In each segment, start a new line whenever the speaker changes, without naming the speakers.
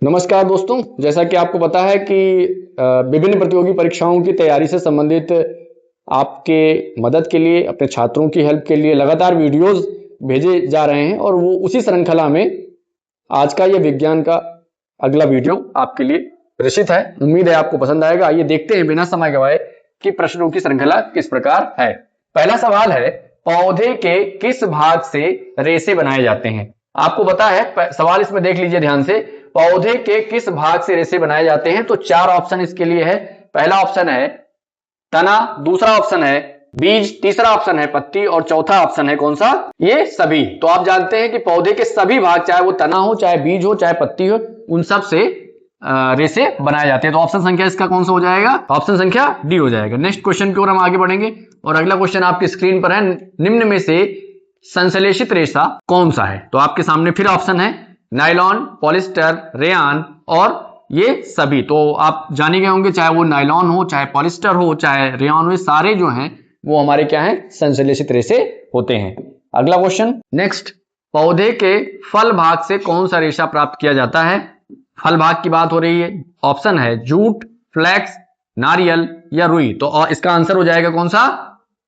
नमस्कार दोस्तों, जैसा कि आपको पता है कि विभिन्न प्रतियोगी परीक्षाओं की तैयारी से संबंधित आपके मदद के लिए, अपने छात्रों की हेल्प के लिए लगातार वीडियोस भेजे जा रहे हैं और वो उसी श्रृंखला में आज का ये विज्ञान का अगला वीडियो आपके लिए प्रेषित है। उम्मीद है आपको पसंद आएगा। आइए देखते हैं बिना समय गवाए कि प्रश्नों की श्रृंखला किस प्रकार है। पहला सवाल है, पौधे के किस भाग से रेशे बनाए जाते हैं? आपको पता है, सवाल इसमें देख लीजिए ध्यान से, पौधे के किस भाग से रेशे बनाए जाते हैं? तो चार ऑप्शन इसके लिए है। पहला ऑप्शन है तना, दूसरा ऑप्शन है बीज, तीसरा ऑप्शन है पत्ती और चौथा ऑप्शन है कौन सा? ये सभी। तो आप जानते हैं कि पौधे के सभी भाग, चाहे वो तना हो, चाहे बीज हो, चाहे पत्ती हो, उन सब से रेशे बनाए जाते हैं। तो ऑप्शन संख्या इसका कौन सा हो जाएगा? ऑप्शन संख्या डी हो जाएगा। नेक्स्ट क्वेश्चन की ओर हम आगे बढ़ेंगे और अगला क्वेश्चन आपकी स्क्रीन पर है, निम्न में से संश्लेषित रेशा कौन सा है? तो आपके सामने फिर ऑप्शन है नायलॉन, पॉलिस्टर, रेयान और ये सभी। तो आप जान ही गए होंगे, चाहे वो नायलॉन हो, चाहे पॉलिस्टर हो, चाहे रेयान हो, सारे जो हैं वो हमारे क्या हैं? संश्लेषित रेशे होते हैं। अगला क्वेश्चन, नेक्स्ट, पौधे के फल भाग से कौन सा रेशा प्राप्त किया जाता है? फल भाग की बात हो रही है। ऑप्शन है जूट, फ्लैक्स, नारियल या रुई। तो इसका आंसर हो जाएगा कौन सा?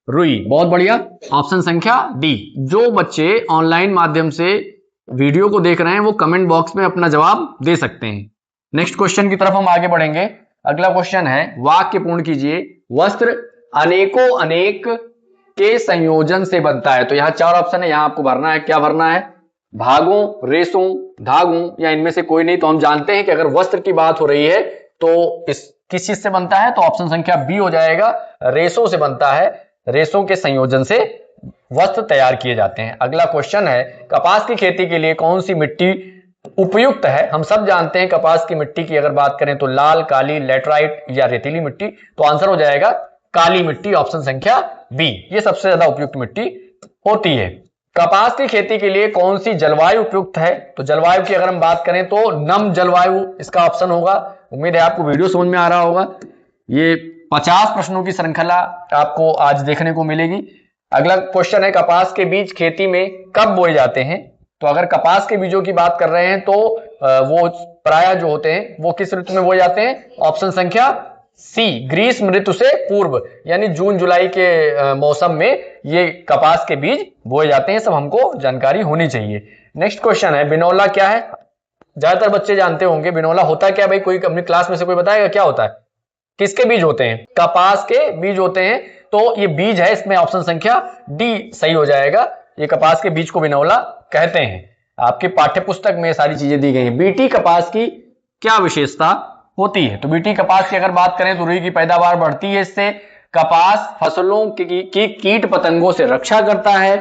रुई। बहुत बढ़िया, ऑप्शन संख्या डी। जो बच्चे ऑनलाइन माध्यम से वीडियो को देख रहे हैं वो कमेंट बॉक्स में अपना जवाब दे सकते हैं। नेक्स्ट क्वेश्चन की तरफ हम आगे बढ़ेंगे। अगला क्वेश्चन है, वाक्य पूर्ण कीजिए। वस्त्र अनेकों अनेक के संयोजन से बनता है। तो यहाँ चार ऑप्शन है, यहाँ आपको भरना है। क्या भरना है? भागों, रेशों, धागों या इनमें से कोई नहीं। तो हम जानते हैं कि अगर वस्त्र की बात हो रही है तो इस किस चीज से बनता है? तो ऑप्शन संख्या बी हो जाएगा, रेशों से बनता है। रेशों के संयोजन से वस्त्र तैयार किए जाते हैं। अगला क्वेश्चन है, कपास की खेती के लिए कौन सी मिट्टी उपयुक्त है? हम सब जानते हैं कपास की मिट्टी की अगर बात करें तो लाल, काली, लैटराइट या रेतीली मिट्टी। तो आंसर हो जाएगा काली मिट्टी, ऑप्शन संख्या बी। ये सबसे ज्यादा उपयुक्त मिट्टी होती है। कपास की खेती के लिए कौन सी जलवायु उपयुक्त है? तो जलवायु की अगर हम बात करें तो नम जलवायु इसका ऑप्शन होगा। उम्मीद है आपको वीडियो समझ में आ रहा होगा। ये 50 प्रश्नों की श्रृंखला आपको आज देखने को मिलेगी। अगला क्वेश्चन है, कपास के बीज खेती में कब बोए जाते हैं? तो अगर कपास के बीजों की बात कर रहे हैं तो वो प्रायः जो होते हैं वो किस ऋतु में बोए जाते हैं? ऑप्शन संख्या सी, ग्रीष्म ऋतु से पूर्व, यानी जून जुलाई के मौसम में ये कपास के बीज बोए जाते हैं। सब हमको जानकारी होनी चाहिए। नेक्स्ट क्वेश्चन है, बिनौला क्या है? ज्यादातर बच्चे जानते होंगे बिनौला होता क्या भाई? कोई अपनी क्लास में से कोई बताएगा क्या होता है? किसके बीज होते हैं? कपास के बीज होते हैं। तो ये बीज है, इसमें ऑप्शन संख्या डी सही हो जाएगा। ये कपास के बीज को बिनौला कहते हैं। आपके पाठ्य पुस्तक में सारी चीजें दी गई हैं। बीटी कपास की क्या विशेषता होती है? तो बीटी कपास की अगर बात करें तो रुई की पैदावार बढ़ती है इससे। कपास फसलों की कीट पतंगों से रक्षा करता है।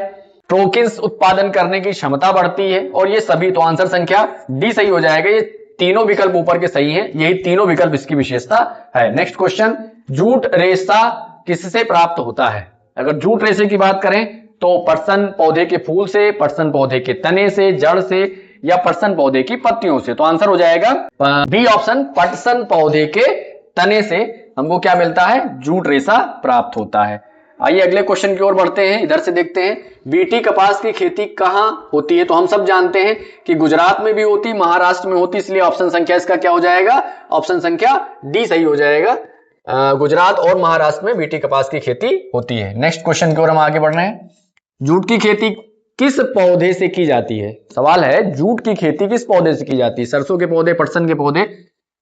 ट्रोकिन्स उत्पादन करने की क्षमता बढ़ती है और ये सभी। तो आंसर संख्या डी सही हो जाएगा। ये तीनों विकल्प ऊपर के सही हैं। यही तीनों विकल्प इसकी विशेषता है। नेक्स्ट क्वेश्चन, जूट रेशा किससे प्राप्त होता है? अगर जूट रेशे की बात करें तो पटसन पौधे के फूल से, पटसन पौधे के तने से, जड़ से या पटसन पौधे की पत्तियों से। तो आंसर हो जाएगा बी ऑप्शन, पटसन पौधे के तने से हमको क्या मिलता है? जूट रेशा प्राप्त होता है। आइए अगले क्वेश्चन की ओर बढ़ते हैं। इधर से देखते हैं, बीटी कपास की खेती कहां होती है? तो हम सब जानते हैं कि गुजरात में भी होती, महाराष्ट्र में होती, इसलिए ऑप्शन संख्या इसका क्या हो जाएगा? ऑप्शन संख्या डी सही हो जाएगा। गुजरात और महाराष्ट्र में बीटी कपास की खेती होती है। नेक्स्ट क्वेश्चन की ओर हम आगे बढ़ रहे हैं। जूट की खेती किस पौधे से की जाती है? सवाल है, जूट की खेती किस पौधे से की जाती है? सरसों के पौधे, पटसन के पौधे,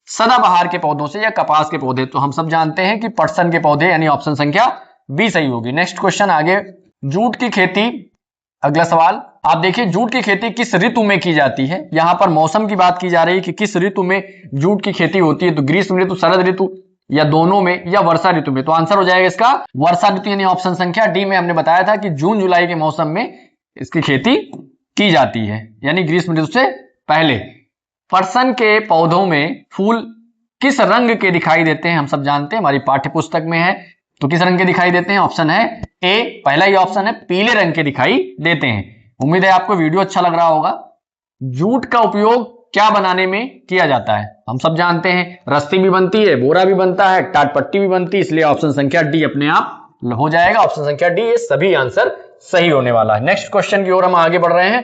सदाबहार के पौधों से या कपास के पौधे? तो हम सब जानते हैं कि पटसन के पौधे, यानी ऑप्शन संख्या बी सही होगी। नेक्स्ट क्वेश्चन आगे, जूट की खेती, अगला सवाल आप देखिए, जूट की खेती किस ऋतु में की जाती है? यहां पर मौसम की बात की जा रही है कि किस ऋतु में जूट की खेती होती है। तो ग्रीष्म ऋतु, शरद ऋतु या दोनों में या वर्षा ऋतु में? तो आंसर हो जाएगा इसका वर्षा ऋतु, यानी ऑप्शन संख्या डी में हमने बताया था कि जून जुलाई के मौसम में इसकी खेती की जाती है, यानी ग्रीष्म ऋतु से पहले। पटसन के पौधों में फूल किस रंग के दिखाई देते हैं? हम सब जानते हैं, हमारी पाठ्य पुस्तक में है। तो किस रंग के दिखाई देते हैं? ऑप्शन है ए, पहला ही ऑप्शन है, पीले रंग के दिखाई देते हैं। उम्मीद है आपको वीडियो अच्छा लग रहा होगा। जूट का उपयोग क्या बनाने में किया जाता है? हम सब जानते हैं, रस्सी भी बनती है, बोरा भी बनता है, टाटपट्टी भी बनती है, इसलिए ऑप्शन संख्या डी अपने आप हो जाएगा। ऑप्शन संख्या डी, ये सभी आंसर सही होने वाला है। नेक्स्ट क्वेश्चन की ओर हम आगे बढ़ रहे हैं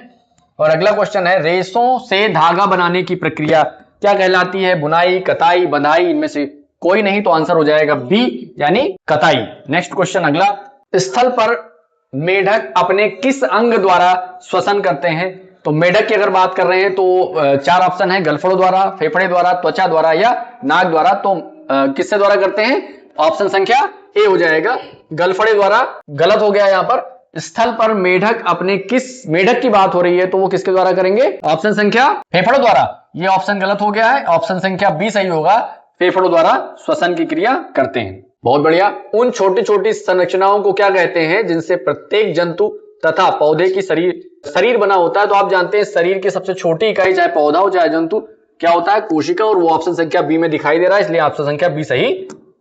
और अगला क्वेश्चन है, रेशों से धागा बनाने की प्रक्रिया क्या कहलाती है? बुनाई, कताई, बंधाई, इनमें से कोई नहीं, तो आंसर हो जाएगा बी यानी कताई। नेक्स्ट क्वेश्चन अगला, स्थल पर मेढक अपने किस अंग द्वारा श्वसन करते हैं? तो मेढक की अगर बात कर रहे हैं तो चार ऑप्शन है, गलफड़ों द्वारा, फेफड़े द्वारा, त्वचा द्वारा या नाक द्वारा। तो किससे द्वारा करते हैं? ऑप्शन संख्या ए हो जाएगा, गलफड़े द्वारा। गलत हो गया यहाँ पर। स्थल पर मेढक अपने किस, मेढक की बात हो रही है तो वो किसके द्वारा करेंगे? ऑप्शन संख्या फेफड़ों द्वारा। ये ऑप्शन गलत हो गया है, ऑप्शन संख्या बी सही होगा, फेफड़ों द्वारा श्वसन की क्रिया करते हैं। बहुत बढ़िया। उन छोटी छोटी संरचनाओं को क्या कहते हैं जिनसे प्रत्येक जंतु तथा पौधे की शरीर बना होता है? तो आप जानते हैं शरीर की सबसे छोटी इकाई चाहे पौधा हो चाहे जंतु क्या होता है? कोशिका, और वो ऑप्शन संख्या बी में दिखाई दे रहा है, इसलिए ऑप्शन संख्या बी सही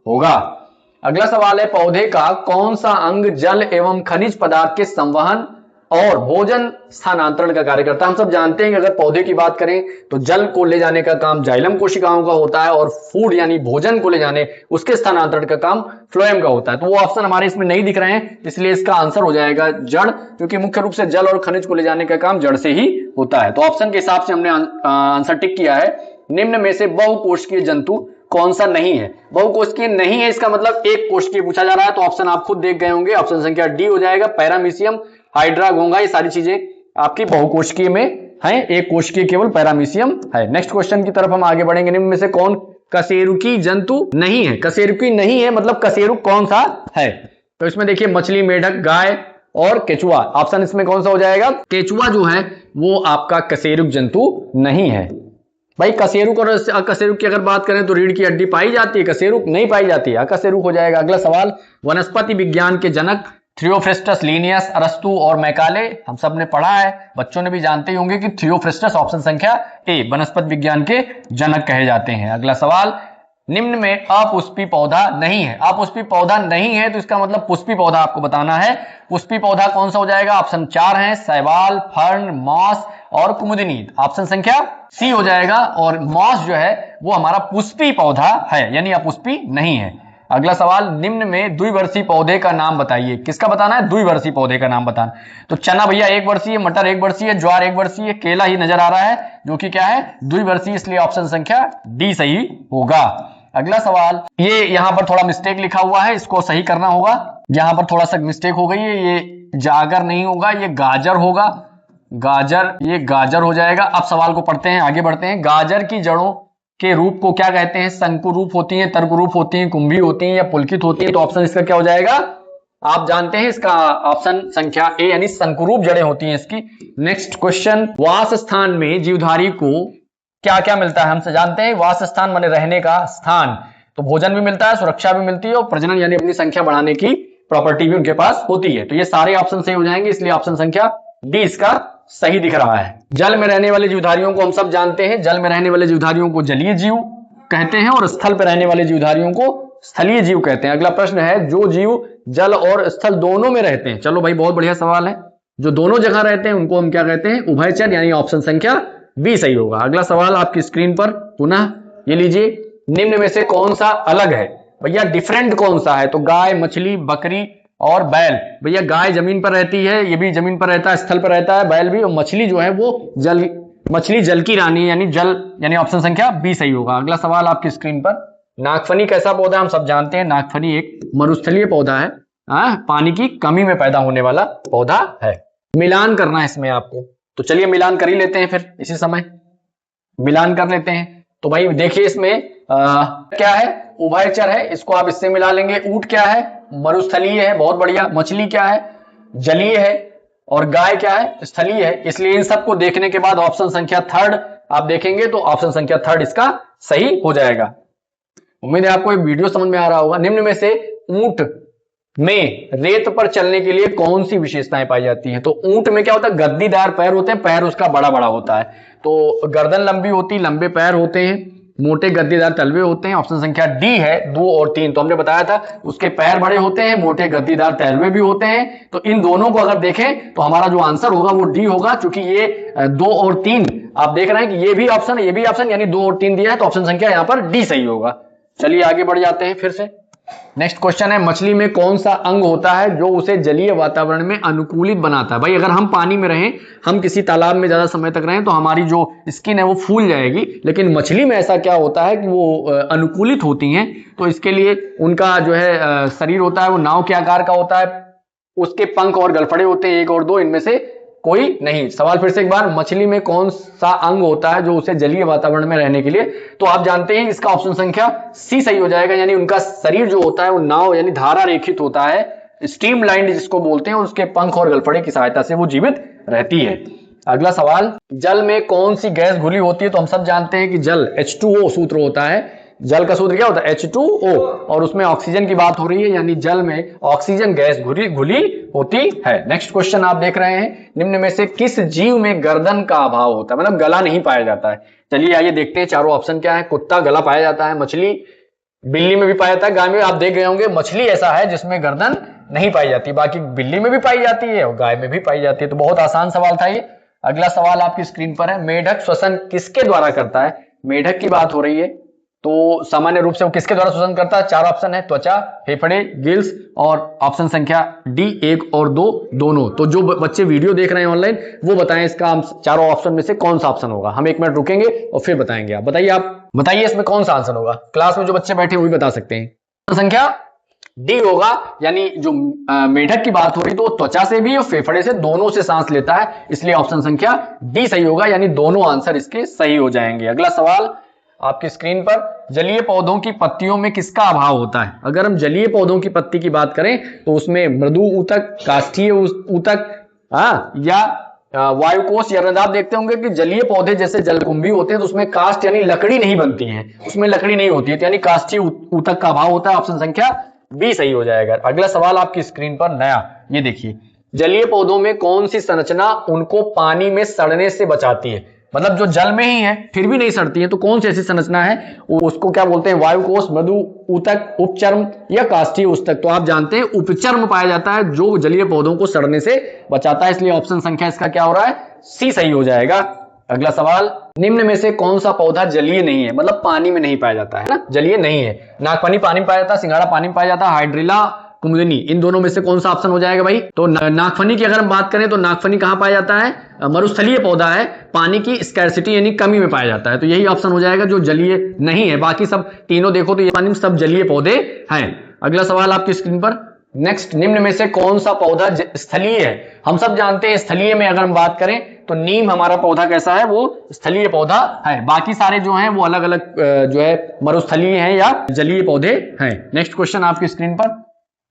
होगा। अगला सवाल है, पौधे का कौन सा अंग जल एवं खनिज पदार्थ के संवहन और भोजन स्थानांतरण का कार्य करता है? हम सब जानते हैं कि अगर पौधे की बात करें तो जल को ले जाने का काम जाइलम कोशिकाओं का होता है और फूड यानी भोजन को ले जाने, उसके स्थानांतरण का काम फ्लोएम का होता है। तो वो ऑप्शन हमारे इसमें नहीं दिख रहे हैं, इसलिए इसका आंसर हो जाएगा जड़, क्योंकि मुख्य रूप से जल और खनिज को ले जाने का काम जड़ से ही होता है। तो ऑप्शन के हिसाब से हमने आंसर टिक किया है। निम्न में से बहुकोशिकीय जंतु कौन सा नहीं है? बहुकोशिकीय नहीं है, इसका मतलब एक कोशिकीय पूछा जा रहा है, तो ऑप्शन आप खुद देख गए होंगे, ऑप्शन संख्या डी हो जाएगा, पैरामीशियम, हाइड्रा, घोंघा, ये सारी चीजें आपकी बहुकोशिकीय में हैं, एक कोशिकीय केवल पैरामीशियम है। नेक्स्ट क्वेश्चन की तरफ हम आगे बढ़ेंगे। निम्न में से कौन कशेरुकी जंतु नहीं है? कशेरुकी नहीं है मतलब कशेरुक कौन सा है? तो इसमें देखिए मछली, मेढक, गाय और केचुआ। ऑप्शन इसमें कौन सा हो जाएगा? केचुआ जो है वो आपका कशेरुक जंतु नहीं है। भाई कशेरुक और अकशेरुक की अगर बात करें तो रीढ़ की हड्डी पाई जाती है, कशेरुक नहीं पाई जाती है, अकशेरुक हो जाएगा। अगला सवाल, वनस्पति विज्ञान के जनक थियोफ्रिस्टस, लिनियस, अरस्तु और मैकाले, हम सब ने पढ़ा है, बच्चों ने भी जानते ही होंगे कि थियोफ्रिस्टस ऑप्शन संख्या ए वनस्पति विज्ञान के जनक कहे जाते हैं। अगला सवाल, निम्न में अपुष्पी पौधा नहीं है। अपुष्पी पौधा नहीं है तो इसका मतलब पुष्पी पौधा आपको बताना है। पुष्पी पौधा कौन सा हो जाएगा? ऑप्शन 4 है, शैवाल, फर्न, मॉस और कुमुदिनी। ऑप्शन संख्या सी हो जाएगा, और मॉस जो है वो हमारा पुष्पी पौधा है, यानी अपुष्पी नहीं है। अगला सवाल, निम्न में द्विवर्षीय पौधे का नाम बताइए। किसका बताना है? द्विवर्षीय पौधे का नाम बताना। तो चना भैया 1 वर्षीय, मटर 1 वर्षीय, ज्वार 1 वर्षीय, केला ही नजर आ रहा है जो कि क्या है? द्विवर्षीय, इसलिए ऑप्शन संख्या डी सही होगा। अगला सवाल, ये यहां पर थोड़ा मिस्टेक लिखा हुआ है, इसको सही करना होगा। यहां पर थोड़ा सा मिस्टेक हो गई है, ये जागर नहीं होगा, ये गाजर होगा। गाजर, ये गाजर हो जाएगा। अब सवाल को पढ़ते हैं, आगे बढ़ते हैं। गाजर की जड़ों के रूप को क्या कहते हैं? शंकु रूप होती हैं, तर्क रूप होती हैं, कुंभी होती हैं या पुलकित होती हैं? तो ऑप्शन इसका क्या हो जाएगा? आप जानते हैं इसका ऑप्शन संख्या ए यानी शंकुरूप जड़ें होती हैं इसकी। नेक्स्ट क्वेश्चन, वास स्थान में जीवधारी को क्या क्या मिलता है? हमसे जानते हैं वास स्थान माने रहने का स्थान, तो भोजन भी मिलता है, सुरक्षा भी मिलती है और प्रजनन यानी अपनी संख्या बढ़ाने की प्रॉपर्टी भी उनके पास होती है। तो ये सारे ऑप्शन सही हो जाएंगे, इसलिए ऑप्शन संख्या डी इसका सही दिख रहा है। जल में रहने वाले जीवधारियों को हम सब जानते हैं, जल में रहने वाले जीवधारियों को जलीय जीव कहते हैं और स्थल पर रहने वाले जीवधारियों को स्थलीय जीव कहते हैं। अगला प्रश्न है, जो जीव जल और स्थल दोनों में रहते हैं। चलो भाई बहुत बढ़िया सवाल है। जो दोनों जगह रहते हैं उनको हम क्या कहते हैं? उभयचर, यानी ऑप्शन संख्या बी सही होगा। अगला सवाल आपकी स्क्रीन पर पुनः ये लीजिए, निम्न में से कौन सा अलग है? भैया डिफरेंट कौन सा है? तो गाय, मछली, बकरी और बैल। भैया गाय जमीन पर रहती है, ये भी जमीन पर रहता है, स्थल पर रहता है, बैल भी, और मछली जो है वो जल, मछली जल की रानी यानी जल, यानी ऑप्शन संख्या बी सही होगा। अगला सवाल आपकी स्क्रीन पर, नागफनी कैसा पौधा है? हम सब जानते हैं नागफनी एक मरुस्थलीय पौधा है, पानी की कमी में पैदा होने वाला पौधा है। मिलान करना है इसमें आपको, तो चलिए मिलान कर ही लेते हैं, फिर इसी समय मिलान कर लेते हैं। तो भाई देखिए इसमें क्या है? उभयचर है, इसको आप इससे मिला लेंगे। ऊंट क्या है? मरुस्थलीय है, बहुत बढ़िया। मछली क्या है? जलीय है। और गाय क्या है? स्थलीय है। इसलिए इन सबको देखने के बाद ऑप्शन संख्या थर्ड आप देखेंगे तो ऑप्शन संख्या थर्ड इसका सही हो जाएगा। उम्मीद है आपको ये वीडियो समझ में आ रहा होगा। निम्न में से ऊंट में रेत पर चलने के लिए कौन सी विशेषताएं पाई जाती हैं? तो ऊंट में क्या होता है? गद्दीदार पैर होते हैं, पैर उसका बड़ा बड़ा होता है, तो गर्दन लंबी होती, लंबे पैर होते हैं, मोटे गद्दीदार तलवे होते हैं। ऑप्शन संख्या डी है 2 और 3। तो हमने बताया था उसके पैर बड़े होते हैं, मोटे गद्दीदार तलवे भी होते हैं। तो इन दोनों को अगर देखें तो हमारा जो आंसर होगा वो डी होगा, क्योंकि ये 2 और 3 आप देख रहे हैं कि ये भी ऑप्शन, ये भी ऑप्शन, यानी 2 और 3 दिया है, तो ऑप्शन संख्या यहाँ पर डी सही होगा। चलिए आगे बढ़ जाते हैं फिर से। नेक्स्ट क्वेश्चन है, मछली में कौन सा अंग होता है जो उसे जलीय वातावरण में अनुकूलित बनाता है? भाई अगर हम पानी में रहें, हम किसी तालाब में ज्यादा समय तक रहें तो हमारी जो स्किन है वो फूल जाएगी, लेकिन मछली में ऐसा क्या होता है कि वो अनुकूलित होती हैं। तो इसके लिए उनका जो है शरीर होता है वो नाव के आकार का होता है, उसके पंख और गलफड़े होते हैं 1 और 2, इनमें से कोई नहीं। सवाल फिर से एक बार, मछली में कौन सा अंग होता है जो उसे जलीय वातावरण में रहने के लिए? तो आप जानते हैं इसका ऑप्शन संख्या सी सही हो जाएगा, यानी उनका शरीर जो होता है वो नाव यानी धारा रेखित होता है, स्ट्रीमलाइंड जिसको बोलते हैं, और उसके पंख और गलफड़े की सहायता से वो जीवित रहती है। अगला सवाल, जल में कौन सी गैस घुली होती है? तो हम सब जानते हैं कि जल H2O सूत्र होता है। जल का सूत्र क्या होता है? H2O, और उसमें ऑक्सीजन की बात हो रही है, यानी जल में ऑक्सीजन गैस घुली होती है। नेक्स्ट क्वेश्चन आप देख रहे हैं, निम्न में से किस जीव में गर्दन का अभाव होता है, मतलब गला नहीं पाया जाता है? चलिए आइए देखते हैं चारों ऑप्शन क्या है। कुत्ता गला पाया जाता है, मछली बिल्ली में भी पाया जाता है, गाय में आप देख रहे होंगे मछली ऐसा है जिसमें गर्दन नहीं पाई जाती, बाकी बिल्ली में भी पाई जाती है और गाय में भी पाई जाती है। तो बहुत आसान सवाल था ये। अगला सवाल आपकी स्क्रीन पर है, मेढक श्वसन किसके द्वारा करता है? मेढक की बात हो रही है, तो सामान्य रूप से वो किसके द्वारा श्वसन करता है? 4 ऑप्शन है, त्वचा, फेफड़े, गिल्स, और ऑप्शन संख्या डी 1 और 2 दोनों। तो जो बच्चे वीडियो देख रहे हैं ऑनलाइन वो बताएं इसका चारों ऑप्शन में से कौन सा ऑप्शन होगा। हम 1 मिनट रुकेंगे और फिर बताएंगे। आप बताइए इसमें कौन सा आंसर होगा। क्लास में जो बच्चे बैठे वही बता सकते हैं। संख्या डी होगा, यानी जो मेढक की बात हो रही तो त्वचा से भी और फेफड़े से, दोनों से सांस लेता है, इसलिए ऑप्शन संख्या डी सही होगा, यानी दोनों आंसर इसके सही हो जाएंगे। अगला सवाल आपकी स्क्रीन पर, जलीय पौधों की पत्तियों में किसका अभाव होता है? अगर हम जलीय पौधों की पत्ती की बात करें तो उसमें मृदु ऊतक, काष्ठीय ऊतक, या वायुकोष, या आप देखते होंगे कि जलीय पौधे जैसे जलकुंभी होते हैं तो उसमें काष्ठ यानी लकड़ी नहीं बनती है, उसमें लकड़ी नहीं होती है, यानी काष्ठीय ऊतक का अभाव होता है। ऑप्शन संख्या बी सही हो जाएगा। अगला सवाल आपकी स्क्रीन पर नया, ये देखिए, जलीय पौधों में कौन सी संरचना उनको पानी में सड़ने से बचाती है? मतलब जो जल में ही है फिर भी नहीं सड़ती है, तो कौन सी ऐसी संरचना है? उसको क्या बोलते हैं? वायुकोष, मृदु ऊतक, उपचर्म या काष्ठीय ऊतक? तो आप जानते हैं उपचर्म पाया जाता है जो जलीय पौधों को सड़ने से बचाता है, इसलिए ऑप्शन संख्या इसका क्या हो रहा है? सी सही हो जाएगा। अगला सवाल, निम्न में से कौन सा पौधा जलीय नहीं है, मतलब पानी में नहीं पाया जाता है ना, जलीय नहीं है? नागफनी पानी में पाया जाता है, सिंघाड़ा पानी में पाया जाता है, हाइड्रिला, कुमुदिनी, इन दोनों में से कौन सा ऑप्शन हो जाएगा भाई? तो नागफनी की अगर हम बात करें तो नागफनी कहां पाया जाता है? मरुस्थलीय पौधा है, पानी की स्कैर्सिटी यानी कमी में पाया जाता है, तो यही ऑप्शन हो जाएगा जो जलीय नहीं है। बाकी सब तीनों देखो तो ये पानी में सब जलीय पौधे हैं। अगला सवाल आपकी स्क्रीन पर, नेक्स्ट, निम्न में से कौन सा पौधा स्थलीय है? हम सब जानते हैं स्थलीय में अगर हम बात करें तो नीम हमारा पौधा कैसा है? वो स्थलीय पौधा है। बाकी सारे जो हैं वो अलग अलग जो है मरुस्थलीय हैं या जलीय पौधे हैं। नेक्स्ट क्वेश्चन आपकी स्क्रीन पर,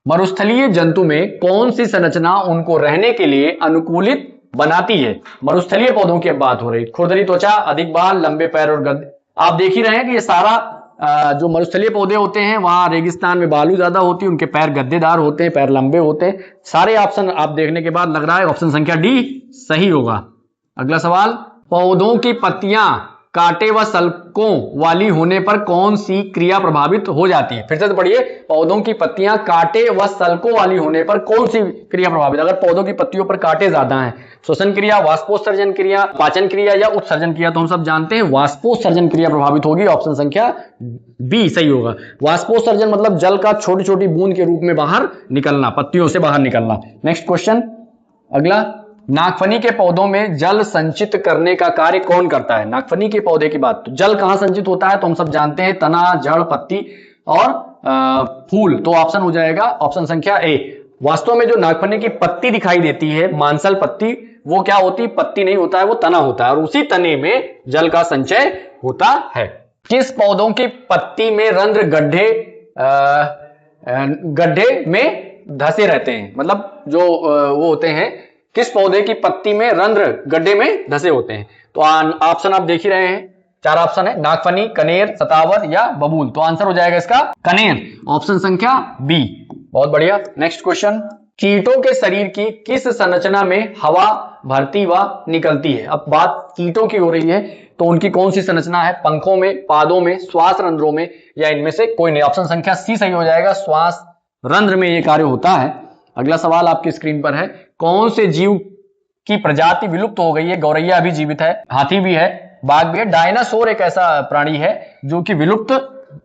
मरुस्थलीय जंतु में कौन सी संरचना उनको रहने के लिए अनुकूलित बनाती है? मरुस्थलीय पौधों की अब बात हो रही, खुरदरी त्वचा, अधिक बाल, लंबे पैर और गद्दे। आप देख ही रहे हैं कि ये सारा जो मरुस्थलीय पौधे होते हैं वहां रेगिस्तान में बालू ज्यादा होती है, उनके पैर गद्देदार होते हैं, पैर लंबे होते हैं। सारे ऑप्शन आप देखने के बाद लग रहा है ऑप्शन संख्या डी सही होगा। अगला सवाल, पौधों की पत्तियां कांटे व सल्कों वाली होने पर कौन सी क्रिया प्रभावित हो जाती है? फिर से तो पढ़िए, पौधों की पत्तियां कांटे व सल्कों वाली होने पर कौन सी क्रिया प्रभावित? अगर पौधों की पत्तियों पर कांटे ज्यादा हैं, श्वसन क्रिया, वाष्पोत्सर्जन क्रिया, पाचन क्रिया या उत्सर्जन क्रिया? तो हम सब जानते हैं वाष्पोत्सर्जन क्रिया प्रभावित होगी, ऑप्शन संख्या बी सही होगा। वाष्पोत्सर्जन मतलब जल का छोटी छोटी बूंद के रूप में बाहर निकलना, पत्तियों से बाहर निकलना। नेक्स्ट क्वेश्चन अगला, नागफनी के पौधों में जल संचित करने का कार्य कौन करता है? नागफनी के पौधे की बात, तो जल कहां संचित होता है? तो हम सब जानते हैं तना, जड़, पत्ती और फूल। तो ऑप्शन हो जाएगा ऑप्शन संख्या ए। वास्तव में जो नागफनी की पत्ती दिखाई देती है, मांसल पत्ती, वो क्या होती है? पत्ती नहीं होता है, वो तना होता है, और उसी तने में जल का संचय होता है। किस पौधों की पत्ती में रंध्र गड्ढे में धसे रहते हैं? मतलब जो वो होते हैं, किस पौधे की पत्ती में रंध्र गड्ढे में धसे होते हैं? तो ऑप्शन आप देख ही रहे हैं, 4 ऑप्शन है, नागफनी, कनेर, सतावर या बबूल। तो आंसर हो जाएगा इसका कनेर, ऑप्शन संख्या बी। बहुत बढ़िया। नेक्स्ट क्वेश्चन, कीटों के शरीर की किस संरचना में हवा भरती व निकलती है? अब बात कीटों की हो रही है तो उनकी कौन सी संरचना है? पंखों में, पादों में, श्वास रंध्रों में या इनमें से कोई नहीं? ऑप्शन संख्या सी सही हो जाएगा, श्वास रंध्र में यह कार्य होता है। अगला सवाल आपकी स्क्रीन पर है, कौन से जीव की प्रजाति विलुप्त हो गई है? गौरैया अभी जीवित है, हाथी भी है, बाघ भी है, डायनासोर एक ऐसा प्राणी है जो कि विलुप्त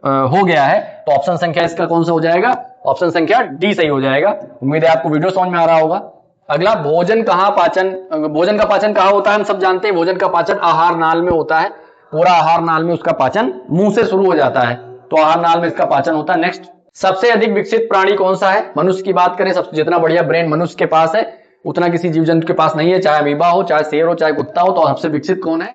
हो गया है, तो ऑप्शन संख्या इसका कौन सा हो जाएगा, ऑप्शन संख्या डी सही हो जाएगा। उम्मीद है आपको वीडियो समझ में आ रहा होगा। अगला, भोजन का पाचन कहाँ होता है, हम सब जानते हैं भोजन का पाचन आहार नाल में होता है। पूरा आहार नाल में उसका पाचन मुंह से शुरू हो जाता है, तो आहार नाल में इसका पाचन होता है। नेक्स्ट, सबसे अधिक विकसित प्राणी कौन सा है, मनुष्य की बात करें, सबसे जितना बढ़िया ब्रेन मनुष्य के पास है उतना किसी जीव जंतु के पास नहीं है, चाहे अमीबा हो, चाहे शेर हो, चाहे कुत्ता हो, तो सबसे विकसित कौन है,